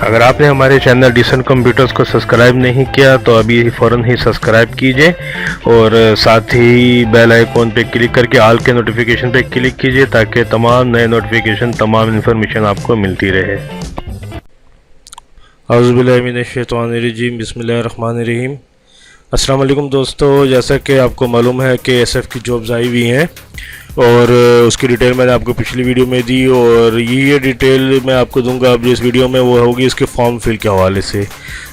अगर आपने हमारे चैनल डिसेंट कंप्यूटर्स को सब्सक्राइब नहीं किया तो अभी फ़ौरन ही सब्सक्राइब कीजिए और साथ ही बेल आइकॉन पे क्लिक करके ऑल के नोटिफिकेशन पे क्लिक कीजिए ताकि तमाम नए नोटिफिकेशन तमाम इन्फॉर्मेशन आपको मिलती रहे। औज़ुबिल्लाहि मिनश्शैतानिर्रजीम, बिस्मिल्लाहिर्रहमानिर्रहीम। अस्सलाम वालेकुम दोस्तों, जैसा कि आपको मालूम है कि एसएफ की जॉब्स आई हुई हैं और उसकी डिटेल मैंने आपको पिछली वीडियो में दी और ये डिटेल मैं आपको दूंगा अब इस वीडियो में, वो होगी इसके फॉर्म फिल के हवाले से।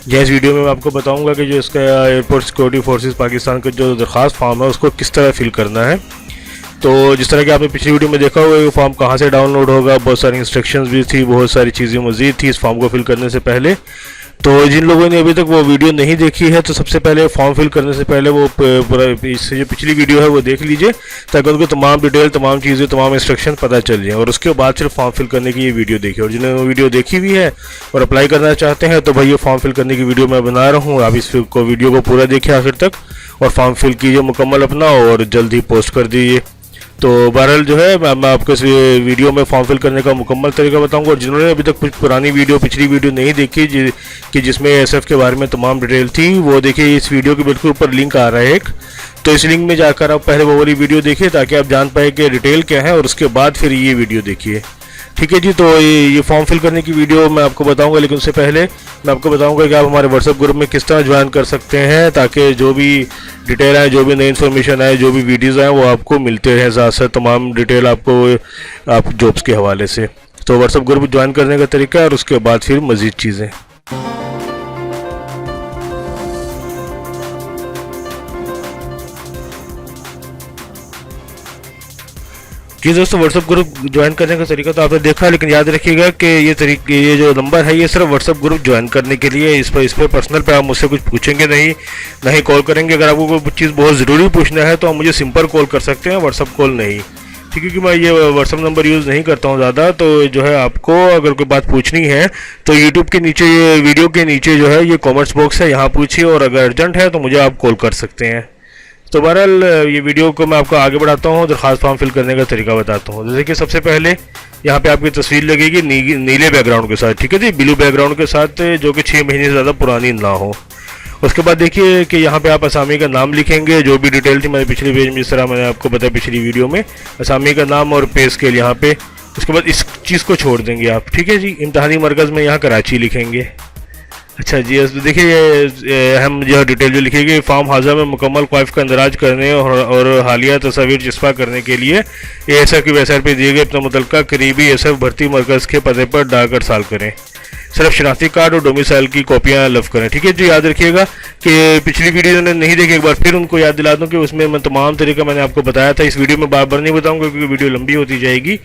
जहाँ इस वीडियो में मैं आपको बताऊंगा कि जो इसका एयरपोर्ट सिक्योरिटी फोर्सेस पाकिस्तान का जो दरख्वास्त फॉर्म है उसको किस तरह फिल करना है। तो जिस तरह कि आपने पिछली वीडियो में देखा हुआ ये फॉर्म कहाँ से डाउनलोड होगा, बहुत सारी इंस्ट्रक्शंस भी थी, बहुत सारी चीज़ें मज़ीद थी इस फॉर्म को फिल करने से पहले। तो जिन लोगों ने अभी तक वो वीडियो नहीं देखी है तो सबसे पहले फॉर्म फिल करने से पहले वो इससे जो पिछली वीडियो है वो देख लीजिए ताकि उनको तमाम डिटेल, तमाम चीज़ें, तमाम इंस्ट्रक्शन पता चल जाए और उसके बाद सिर्फ फॉर्म फिल करने की ये वीडियो देखिए। और जिन्होंने वो वीडियो देखी हुई है और अप्लाई करना चाहते हैं तो भाई ये फॉर्म फिल करने की वीडियो मैं बना रहा हूँ, आप इस वीडियो को पूरा देखिए आखिर तक और फॉर्म फिल कीजिए मुकम्मल अपना और जल्द ही पोस्ट कर दीजिए। तो बहरहाल जो है मैं आपको इस वीडियो में फॉर्म फिल करने का मुकम्मल तरीका बताऊंगा और जिन्होंने अभी तक कुछ पुरानी वीडियो, पिछली वीडियो नहीं देखी कि जिसमें एसएफ के बारे में तमाम डिटेल थी, वो देखिए इस वीडियो के बिल्कुल ऊपर लिंक आ रहा है एक, तो इस लिंक में जाकर आप पहले वो वाली वीडियो देखिए ताकि आप जान पाए कि डिटेल क्या है और उसके बाद फिर ये वीडियो देखिए। ठीक है जी। तो ये फॉर्म फिल करने की वीडियो मैं आपको बताऊंगा, लेकिन उससे पहले मैं आपको बताऊंगा कि आप हमारे व्हाट्सएप ग्रुप में किस तरह ज्वाइन कर सकते हैं ताकि जो भी डिटेल है, जो भी नई इन्फॉर्मेशन है, जो भी वीडियोज़ हैं वो आपको मिलते रहें साथ साथ तमाम डिटेल आपको आप जॉब्स के हवाले से। तो व्हाट्सएप ग्रुप ज्वाइन करने का तरीका और उसके बाद फिर मज़ीद चीज़ें। जी दोस्तों, व्हाट्सएप ग्रुप ज्वाइन करने का तरीका तो आपने देखा, लेकिन याद रखिएगा कि ये जो नंबर है ये सिर्फ व्हाट्सएप ग्रुप ज्वाइन करने के लिए। इस पर पर्सनल पे आप मुझसे कुछ पूछेंगे नहीं कॉल करेंगे। अगर आपको कोई चीज़ बहुत ज़रूरी पूछना है तो आप मुझे सिंपल कॉल कर सकते हैं, व्हाट्सएप कॉल नहीं। ठीक है, क्योंकि मैं ये व्हाट्सएप नंबर यूज़ नहीं करता हूँ ज़्यादा। तो जो है आपको अगर कोई बात पूछनी है तो यूट्यूब के नीचे, ये वीडियो के नीचे जो है ये कॉमेंट्स बॉक्स है, यहाँ पूछिए और अगर अर्जेंट है तो मुझे आप कॉल कर सकते हैं। तो बहरहाल ये वीडियो को मैं आपको आगे बढ़ाता हूँ, दरख्वास्त फॉर्म फिल करने का तरीका बताता हूँ। जैसे कि सबसे पहले यहाँ पे आपकी तस्वीर लगेगी नीले बैकग्राउंड के साथ, ठीक है जी, ब्लू बैकग्राउंड के साथ जो कि 6 महीने से ज़्यादा पुरानी ना हो। उसके बाद देखिए कि यहाँ पे आप असामी का नाम लिखेंगे, जो भी डिटेल थी मैंने पिछली पेज में, जिस तरह मैंने आपको बताया पिछली वीडियो में, असामी का नाम और पे स्केल यहाँ पे। उसके बाद इस चीज़ को छोड़ देंगे आप, ठीक है जी। इम्तहानी मरकज़ में यहाँ कराची लिखेंगे। अच्छा जी, देखिए हम यह डिटेल जो लिखेगी, फॉर्म हाजा में मुकम्मल ख्वाहिश का अंदराज करने और हालिया तस्वीर चस्पा करने के लिए एएसएफ की वेबसाइट पर दिए गए अपना मुतल्लिका करीबी एएसएफ भर्ती मरकज़ के पते पर डाक अरसाल करें। सिर्फ शनाख्ती कार्ड और डोमिसाइल की कॉपियाँ लव करें। ठीक है जी। याद रखिएगा कि पिछली वीडियो ने नहीं देखी, एक बार फिर उनको याद दिला दूं कि उसमें मैं तमाम तरीका मैंने आपको बताया था। इस वीडियो में बार बार नहीं बताऊंगा क्योंकि वीडियो लंबी होती जाएगी।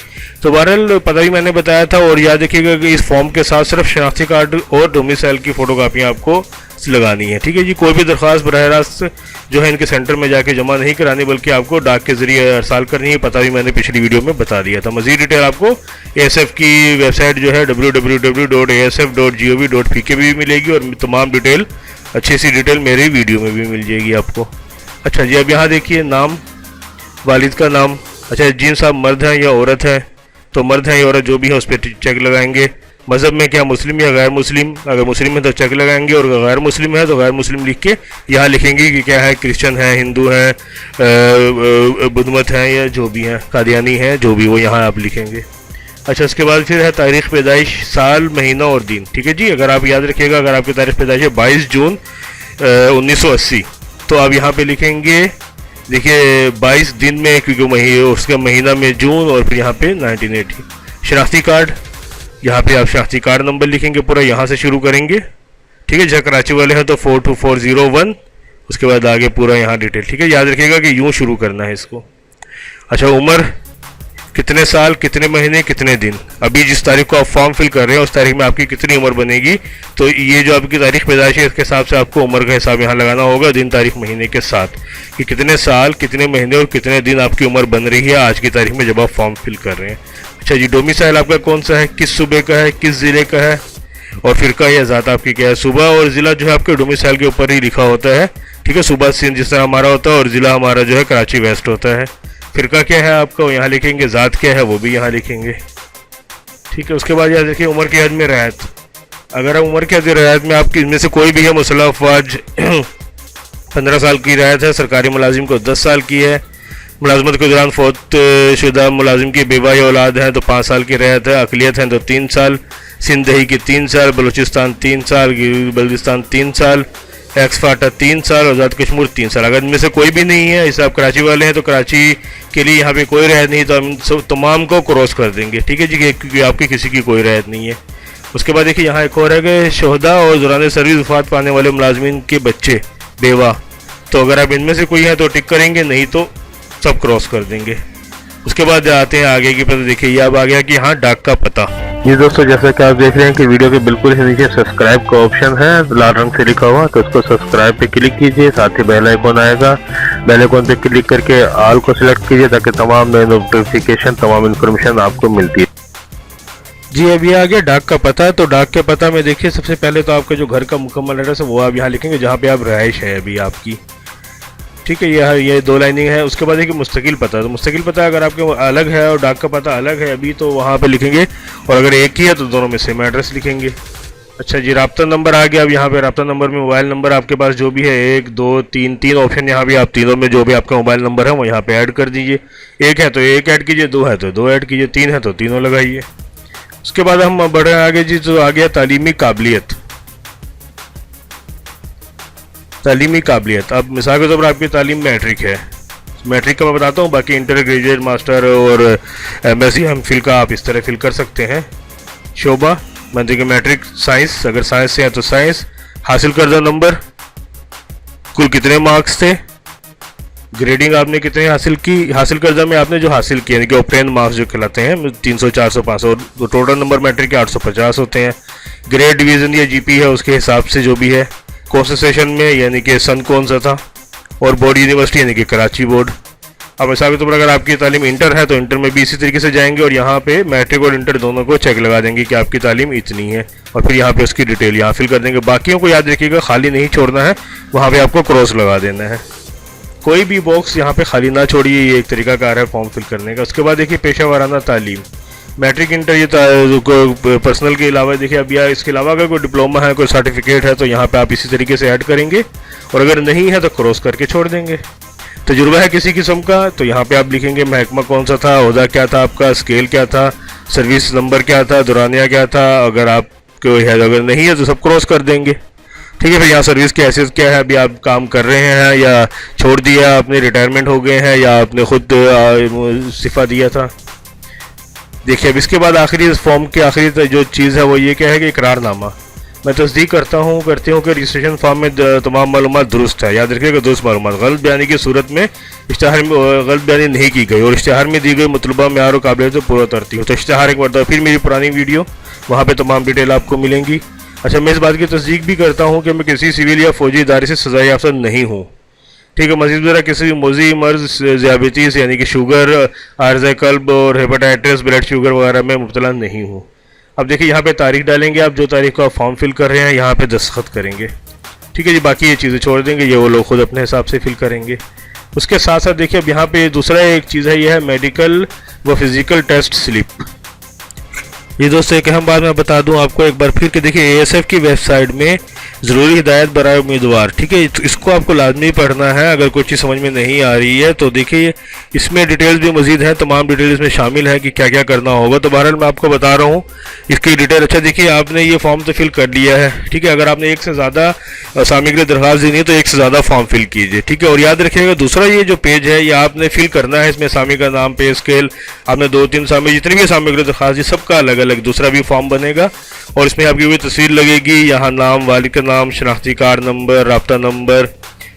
तो बहरहाल पता ही मैंने बताया था। और याद रखिएगा कि इस फॉर्म के साथ सिर्फ शनाख्ती कार्ड और डोमिसाइल की फ़ोटोकॉपियाँ आपको लगानी है। ठीक है जी। कोई भी दरख्वास्त बराह रास्त जो है इनके सेंटर में जाके जमा नहीं करानी, बल्कि आपको डाक के जरिए अरसाल करनी है। पता भी मैंने पिछली वीडियो में बता दिया था। मज़ीद डिटेल आपको एएसएफ की वेबसाइट जो है www.asf.gov.pk भी मिलेगी और तमाम डिटेल, अच्छी सी डिटेल मेरी वीडियो में भी मिल जाएगी आपको। अच्छा जी, अब यहाँ देखिए नाम, वालिद का नाम। अच्छा, जिन साहब मर्द हैं या औरत हैं, तो मर्द हैं या औरत जो भी है उस पर चेक लगाएंगे। मज़हब में क्या मुस्लिम या गैर मुस्लिम, अगर मुस्लिम है तो चेक लगाएंगे और अगर गैर मुस्लिम है तो गैर मुस्लिम लिख के यहाँ लिखेंगे कि क्या है, क्रिश्चियन है, हिंदू हैं, बुद्ध मत हैं या जो भी हैं, कादियानी हैं, जो भी, वो यहाँ आप लिखेंगे। अच्छा, उसके बाद फिर है तारीख़ पैदाइश, साल, महीना और दिन। ठीक है जी। अगर आप याद रखिएगा, अगर आपकी तारीख़ पैदाइश है 22 जून 1980 तो आप यहाँ पे लिखेंगे, देखिए 22 दिन में, क्योंकि उसका महीना में जून और फिर यहाँ पे 1980। शनाख्ती कार्ड, यहाँ पे आप शनाख्ती कार्ड नंबर लिखेंगे, पूरा यहाँ से शुरू करेंगे। ठीक है। जहाँ कराची वाले हैं तो 42401, उसके बाद आगे पूरा यहाँ डिटेल। ठीक है। याद रखिएगा कि यूँ शुरू करना है इसको। अच्छा, उम्र, कितने साल, कितने महीने, कितने दिन, अभी जिस तारीख को आप फॉर्म फिल कर रहे हैं उस तारीख में आपकी कितनी उम्र बनेगी, तो ये जो आपकी तारीख पैदाइश है इसके हिसाब से आपको उम्र का हिसाब यहाँ लगाना होगा, दिन, तारीख, महीने के साथ, कि कितने साल, कितने महीने और कितने दिन आपकी उम्र बन रही है आज की तारीख में जब आप फॉर्म फिल कर रहे हैं। अच्छा जी, डोमिसाइल आपका कौन सा है, किस सूबे का है, किस ज़िले का है, और फ़िरका या ज़ात आपकी क्या है। सूबा और ज़िला जो है आपके डोमिसाइल के ऊपर ही लिखा होता है। ठीक है। सूबा सिंध जिस तरह हमारा होता है और ज़िला हमारा जो है कराची वेस्ट होता है। फ़िरका क्या है आपका, यहाँ लिखेंगे। ज़ात क्या है वो भी यहाँ लिखेंगे। ठीक है। उसके बाद याद रखिए उम्र की हद में रियायत, अगर हम उम्र की रियायत में आपकी इनमें से कोई भी है, मुसल्लह अफवाज 15 साल की रियायत है, सरकारी मुलाजिम को 10 साल की है, मुलाजमत के दौरान फौत शुदा मुलाजिम की बेवा या औलाद है तो 5 साल की रियायत है, अकलियत है तो 3 साल, सिंध दही की 3 साल, बलूचिस्तान 3 साल, बल्दिस्तान 3 साल, एक्स फाटा 3 साल और आज़ाद कश्मीर 3 साल। अगर इनमें से कोई भी नहीं है, जैसे आप कराची वाले हैं तो कराची के लिए यहाँ पे कोई रियायत नहीं, तो हम सब तमाम को क्रॉस कर देंगे, ठीक है जी, क्योंकि आपकी किसी की कोई रियायत नहीं है। उसके बाद देखिए यहाँ एक और है कि शोहदा और दौरान सर्विस वफात पाने वाले मुलाजमीन के बच्चे बेवा, तो अगर आप इनमें से कोई हैं तो टिक करेंगे, नहीं तो सब क्रॉस कर देंगे। उसके बाद आते हैं आगे की पता। देखिए ये अब आ गया कि हाँ डाक का पता। ये दोस्तों जैसा कि आप देख रहे हैं कि वीडियो के बिल्कुल ही नीचे सब्सक्राइब का ऑप्शन है लाल रंग से लिखा हुआ, तो उसको सब्सक्राइब पे क्लिक कीजिए, साथ ही बेल आइकॉन आएगा, बेल आइकॉन पे क्लिक करके ऑल को सिलेक्ट कीजिए ताकि तमाम नोटिफिकेशन तमाम इन्फॉर्मेशन आपको मिलती है। जी अब ये आ गया डाक का पता। तो डाक के पता में देखिए सबसे पहले तो आपका जो घर का मुकम्मल एड्रेस है वो आप यहाँ लिखेंगे जहाँ पे आप रहाइश है अभी आपकी, ठीक है, ये 2 लाइनिंग है। उसके बाद देखिए मुस्तकिल पता, तो मुस्तकिल पता अगर आपके अलग है और डाक का पता अलग है अभी तो वहाँ पे लिखेंगे, और अगर एक ही है तो दोनों में सेम एड्रेस लिखेंगे। अच्छा जी राब्ता नंबर आ गया। अब यहाँ पे राब्ता नंबर में मोबाइल नंबर आपके पास जो भी है 1 2 3 ऑप्शन यहाँ भी, आप तीनों में जो भी आपका मोबाइल नंबर है वो यहाँ पे ऐड कर दीजिए। 1 है तो 1 ऐड कीजिए, 2 है तो 2 ऐड कीजिए, 3 है तो तीनों लगाइए। उसके बाद हम बढ़े आगे जी, तो आ गया तालीमी काबिलियत। तालीमी काबिलियत, अब मिसाल के तौर पर आपकी तालीम मैट्रिक है, मैट्रिक का मैं बताता हूँ, बाकी इंटर, ग्रेजुएट, मास्टर और एमएससी एमफिल का आप इस तरह फिल कर सकते हैं। शोबा मान लीजिए मैट्रिक साइंस, अगर साइंस से है तो साइंस, हासिल करदा नंबर, कुल कितने मार्क्स थे, ग्रेडिंग आपने कितने हासिल की, हासिल करदा में आपने जो हासिल किया यानी कि ऑपरेंट मार्क्स जो कहलाते हैं 300 400 500, तो टोटल नंबर मैट्रिक के 850 होते हैं। ग्रेड डिवीज़न या जीपी है उसके हिसाब से जो भी है, कॉन्सेशन में यानी कि सन कौन सा था, और बोर्ड यूनिवर्सिटी यानी कि कराची बोर्ड। अब मिसाल के तौर पर अगर आपकी तालीम इंटर है तो इंटर में भी इसी तरीके से जाएंगे और यहाँ पे मैट्रिक और इंटर दोनों को चेक लगा देंगे कि आपकी तालीम इतनी है, और फिर यहाँ पे उसकी डिटेल यहाँ फिल कर देंगे। बाकियों को याद रखिएगा खाली नहीं छोड़ना है, वहाँ पे आपको क्रॉस लगा देना है, कोई भी बॉक्स यहाँ पे खाली ना छोड़िए, ये एक तरीका कार है फॉर्म फिल करने का। उसके बाद देखिए पेशा वाराना तालीम, मैट्रिक इंटर ये पर्सनल के अलावा देखिए अब या इसके अलावा अगर कोई डिप्लोमा है, कोई सर्टिफिकेट है तो यहाँ पे आप इसी तरीके से ऐड करेंगे, और अगर नहीं है तो क्रॉस करके छोड़ देंगे। तजुर्बा है किसी किस्म का तो यहाँ पे आप लिखेंगे महकमा कौन सा था, ओहदा क्या था आपका, स्केल क्या था, सर्विस नंबर क्या था, दुरानिया क्या था, अगर आपको है, अगर नहीं है तो सब क्रॉस कर देंगे, ठीक है। फिर यहाँ सर्विस की हैसियत क्या है, अभी आप काम कर रहे हैं या छोड़ दिया आपने, रिटायरमेंट हो गए हैं या आपने खुद इस्तीफा दिया था। देखिए अब इसके बाद आखिरी इस फॉर्म की आखिरी जो चीज़ है वो ये क्या है कि इकरारनामा। मैं तस्दीक करती हूँ कि रजिस्ट्रेशन फॉर्म में तमाम मालूमात दुरुस्त है, याद रखिएगा दुरुस्त मालूमात, गलत बयानी की सूरत में इश्तहार में गलत बयानी नहीं की गई और इश्तहार में दी गई मतलूबा मेयार और काबिलियत पूरा उतरती हो। तो इश्तहार एक बार फिर मेरी पुरानी वीडियो वहाँ पर तमाम डिटेल आपको मिलेंगी। अच्छा मैं इस बात की तस्दीक भी करता हूँ कि मैं किसी सिविल या फौजी इदारे से सज़ा याफ्ता नहीं हूँ, ठीक है। मज़ीद ज़रा किसी मौजी मर्ज ज़ियाबतीस यानी कि शुगर, आर्ज़ कल्ब और हेपेटाइटिस, ब्लड शुगर वगैरह में मुब्तला नहीं हूँ। अब देखिए यहाँ पे तारीख डालेंगे आप, जो तारीख को आप फॉर्म फिल कर रहे हैं यहाँ पे दस्तखत करेंगे, ठीक है जी। बाकी ये चीज़ें छोड़ देंगे, ये वो लोग खुद अपने हिसाब से फिल करेंगे। उसके साथ साथ देखिए अब यहाँ पे दूसरा एक चीज़ है, यह है मेडिकल व फिज़िकल टेस्ट स्लिप। ये दोस्तों एक अहम बात मैं बता दूं आपको एक बार फिर कि देखिए एएसएफ की वेबसाइट में ज़रूरी हिदायत बराए उम्मीदवार, ठीक है, तो इसको आपको लाजमी पढ़ना है। अगर कोई चीज़ समझ में नहीं आ रही है तो देखिए इसमें डिटेल्स भी मज़ीद हैं, तमाम डिटेल्स इसमें शामिल है कि क्या क्या करना होगा। तो बहरहाल मैं आपको बता रहा हूँ इसकी डिटेल। अच्छा देखिए आपने ये फॉर्म तो फिल कर लिया है, ठीक है। अगर आपने एक से ज़्यादा असामी के लिए दरख्वास्त देनी है तो एक से ज़्यादा फॉर्म फिल कीजिए, ठीक है। और याद रखिएगा दूसरा ये जो पेज है ये आपने फिल करना है, इसमें असामी का नाम, पे स्केल, आपने 2-3 असामी जितनी भी असामी के लिए दरख्वास्त दी सबका अलग अलग दूसरा भी फॉर्म बनेगा, और इसमें आपकी वही तस्वीर लगेगी, यहाँ नाम, वालिद का नाम, शनाख्ती कार्ड नंबर, राब्ता नंबर,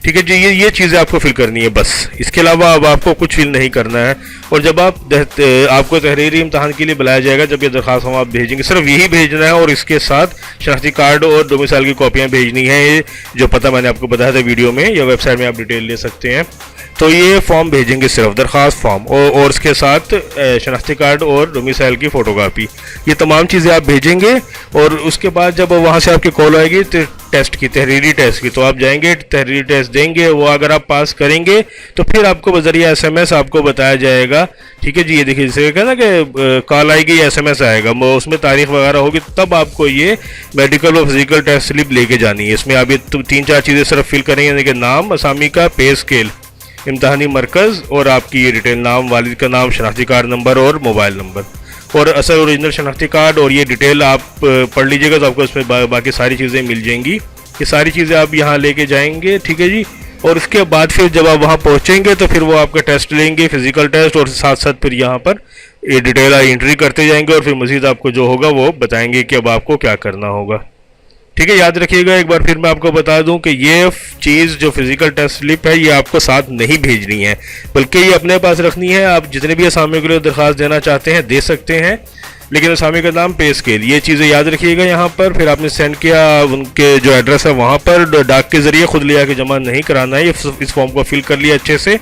ठीक है जी। ये चीज़ें आपको फिल करनी है बस, इसके अलावा अब आपको कुछ फिल नहीं करना है। और जब आपको तहरीरी इम्तहान के लिए बुलाया जाएगा, जब ये दरख्वास्त हम आप भेजेंगे सिर्फ यही भेजना है, और इसके साथ शनाख्ती कार्ड और डोमिसाइल की कॉपियाँ भेजनी है। ये जो पता मैंने आपको बताया था वीडियो में या वेबसाइट में आप डिटेल ले सकते हैं। तो ये फॉर्म भेजेंगे सिर्फ दरख्वास्त फॉर्म और इसके साथ शनाख्ती कार्ड और डोमिसाइल की फ़ोटोकॉपी, ये तमाम चीज़ें आप भेजेंगे। और उसके बाद जब वहाँ से आपकी कॉल आएगी तो टेस्ट की, तहरीरी टेस्ट की। तो आप जाएंगे, तहरीरी टेस्ट देंगे, वो अगर आप पास करेंगे तो फिर आपको बजरिया SMS आपको बताया जाएगा। ठीक है जी, ये देखिए जैसे कहना कि कॉल आएगी या SMS आएगा, वो उसमें तारीख वगैरह होगी, तब आपको ये मेडिकल और फिजिकल टेस्ट स्लिप लेके जानी है। इसमें आप ये 3-4 चीज़ें सिर्फ फिल करेंगे, यानी कि नाम, असामी का, पे स्केल, इम्तहानी मरकज़ और आपकी ये डिटेल, नाम, वालिद का नाम, शनाख्ती कार्ड नंबर और मोबाइल नंबर और असल ओरिजिनल शनाख्ती कार्ड। और ये डिटेल आप पढ़ लीजिएगा तो आपको इसमें बाकी सारी चीज़ें मिल जाएंगी। ये सारी चीज़ें आप यहाँ लेके जाएंगे, ठीक है जी। और उसके बाद फिर जब आप वहाँ पहुँचेंगे तो फिर वो आपका टेस्ट लेंगे, फिजिकल टेस्ट, और साथ साथ फिर यहाँ पर ये डिटेल एंट्री करते जाएंगे और फिर मज़ीद आपको जो होगा वो बताएंगे कि अब आपको क्या करना होगा। ठीक है, याद रखिएगा, एक बार फिर मैं आपको बता दूं कि ये चीज़ जो फिजिकल टेस्ट स्लिप है ये आपको साथ नहीं भेजनी है, बल्कि ये अपने पास रखनी है। आप जितने भी असामी के लिए दरख्वास्त देना चाहते हैं दे सकते हैं, लेकिन असामी का नाम, पे स्केल, ये चीज़ें याद रखिएगा यहाँ पर। फिर आपने सेंड किया, उनके जो एड्रेस है वहाँ पर डाक के ज़रिए खुद ले आके जमा नहीं कराना है, इस फॉर्म को फिल कर लिया अच्छे से।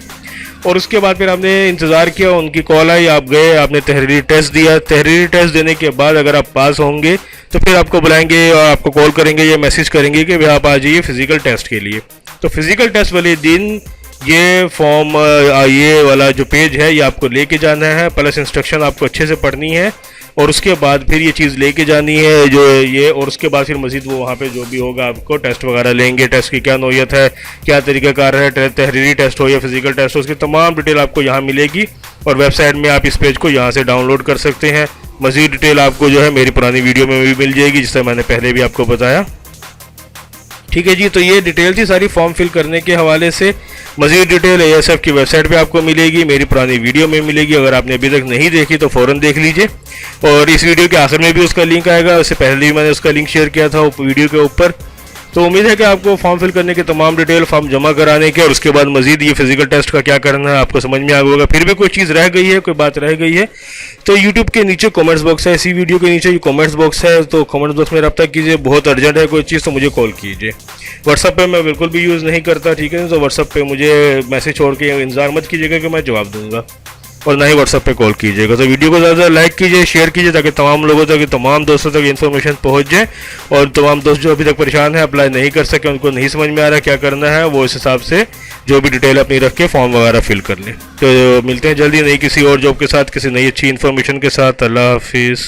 और उसके बाद फिर आपने इंतज़ार किया, उनकी कॉल आई, आप गए, आपने तहरीरी टेस्ट दिया। तहरीरी टेस्ट देने के बाद अगर आप पास होंगे तो फिर आपको बुलाएंगे और आपको कॉल करेंगे या मैसेज करेंगे कि भाई आप आ जाइए फिज़िकल टेस्ट के लिए। तो फिज़िकल टेस्ट वाले दिन ये फॉर्म, ये वाला जो पेज है ये आपको लेके जाना है, प्लस इंस्ट्रक्शन आपको अच्छे से पढ़नी है और उसके बाद फिर ये चीज़ लेके जानी है जो ये। और उसके बाद फिर मज़ीद वो वहाँ पे जो भी होगा आपको टेस्ट वगैरह लेंगे, टेस्ट की क्या नौयत है, क्या तरीक़ाकार है, तहरीरी टेस्ट हो या फिज़िकल टेस्ट हो, उसकी तमाम डिटेल आपको यहाँ मिलेगी। और वेबसाइट में आप इस पेज को यहाँ से डाउनलोड कर सकते हैं। मज़ीद डिटेल आपको जो है मेरी पुरानी वीडियो में भी मिल जाएगी, जिससे मैंने पहले भी आपको बताया। ठीक है जी, तो ये डिटेल थी सारी फॉर्म फिल करने के हवाले से। मज़ीद डिटेल ASF की वेबसाइट पे आपको मिलेगी, मेरी पुरानी वीडियो में मिलेगी। अगर आपने अभी तक नहीं देखी तो फ़ौरन देख लीजिए। और इस वीडियो के आखिर में भी उसका लिंक आएगा, उससे पहले भी मैंने उसका लिंक शेयर किया था वीडियो के ऊपर। तो उम्मीद है कि आपको फॉर्म फिल करने के तमाम डिटेल, फॉर्म जमा कराने के और उसके बाद मज़ीद ये फिजिकल टेस्ट का क्या करना है आपको समझ में आ गया होगा। फिर भी कोई चीज़ रह गई है, कोई बात रह गई है तो यूट्यूब के नीचे कमेंट्स बॉक्स है, इसी वीडियो के नीचे ये कमेंट्स बॉक्स है, तो कमेंट्स बॉक्स में रब्ता कीजिए। बहुत अर्जेंट है कोई चीज़ तो मुझे कॉल कीजिए। व्हाट्सअप पे मैं बिल्कुल भी यूज़ नहीं करता, ठीक है, तो व्हाट्सअप पे मुझे मैसेज छोड़ के इंतज़ार मत कीजिएगा कि मैं जवाब दूंगा, और ना ही व्हाट्सअप पे कॉल कीजिएगा। तो वीडियो को ज़्यादा लाइक कीजिए, शेयर कीजिए, ताकि तमाम लोगों तक, तमाम दोस्तों तक इन्फॉर्मेशन पहुंच जाए। और तमाम दोस्त जो अभी तक परेशान हैं, अप्लाई नहीं कर सके, उनको नहीं समझ में आ रहा क्या करना है, वो इस हिसाब से जो भी डिटेल अपनी रख के फॉर्म वगैरह फिल कर लें। तो मिलते हैं जल्दी नई किसी और जॉब के साथ, किसी नई अच्छी इन्फॉर्मेशन के साथ। अल्लाह हाफिज़।